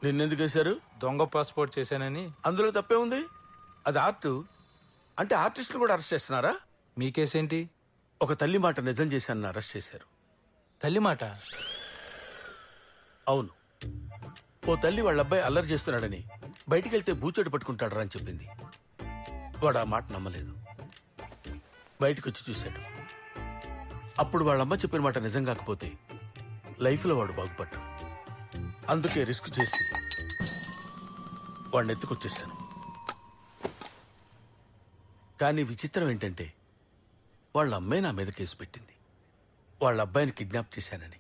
నిన్నెందుకు వేశారు? దొంగ పాస్పోర్ట్ చేశానని. అందులో తప్పే ఉంది. అది ఆర్ట్. అంటే ఆర్టిస్టులు కూడా అరెస్ట్ చేస్తున్నారా? మీ కేసేంటి? ఒక తల్లి మాట నిజం చేశానని అరెస్ట్ చేశారు. తల్లి మాట? అవును. ఓ తల్లి వాళ్ళ అబ్బాయి అల్లరి చేస్తున్నాడని బయటికి వెళ్తే బూచోడు పట్టుకుంటాడరా అని చెప్పింది. వాడు ఆ మాట నమ్మలేదు. బయటకు వచ్చి చూశాడు. అప్పుడు వాళ్ళమ్మ చెప్పిన మాట నిజం కాకపోతే లైఫ్లో వాడు బాగుపడ్డాడు. అందుకే రిస్క్ చేసి వాడిని ఎత్తుకొచ్చేసాను. కానీ విచిత్రం ఏంటంటే వాళ్ళ అమ్మాయి నా మీద కేసు పెట్టింది. వాళ్ళ అబ్బాయిని కిడ్నాప్ చేశానని.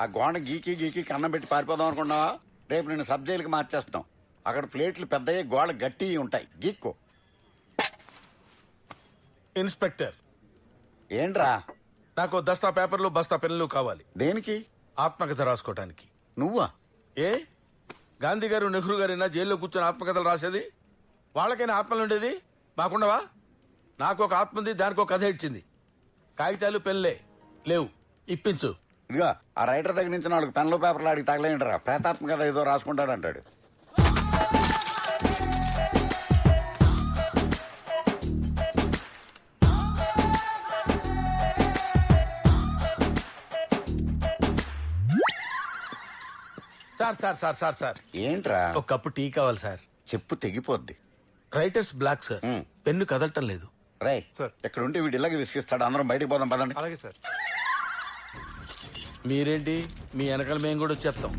ఆ గోడ గీకి గీకి కన్నం పెట్టి పారిపోదాం అనుకున్నావా? రేపు నేను సబ్ జైలుకి మార్చేస్తాం. అక్కడ ప్లేట్లు పెద్దవి, గోడ గట్టి ఉంటాయి. గీక్కో. ఇన్స్పెక్టర్, ఏంట్రా? నాకు దస్తా పేపర్లు బస్తా పెన్నులు కావాలి. దేనికి? ఆత్మకథ రాసుకోవటానికి. నువ్వా? ఏ గాంధీ గారు నెహ్రూ గారైనా జైల్లో కూర్చొని ఆత్మకథలు రాసేది? వాళ్ళకైనా ఆత్మలు ఉండేది, మాకుండవా? నాకు ఒక ఆత్మ ఉంది, దానికి ఒక కథ ఇచ్చింది. కాగితాలు పెన్లే లేవు, ఇప్పించు. ఇదిగా ఆ రైటర్ దగ్గర నుంచి 4 పెన్లు పేపర్లు అడిగి తగలేంటరా. ప్రేతాత్మ కథ ఏదో రాసుకుంటాడంటాడు. Sir sir sir sir sir ఏంట్రా? ఒక కప్పు టీ కావాలి సార్. చెప్పు తెగిపోద్ది. Writer's block sir. పెన్ను కదలటం లేదు. రై సార్. ఇక్కడ ఉంటే వీడి ఇలాగే విసిగిస్తాడు. అందరం బయటికి పోదాం పదండి. అలాగే సార్. మీరేంటి, మీ వెనకాల మేము కూడా వచ్చేస్తాం.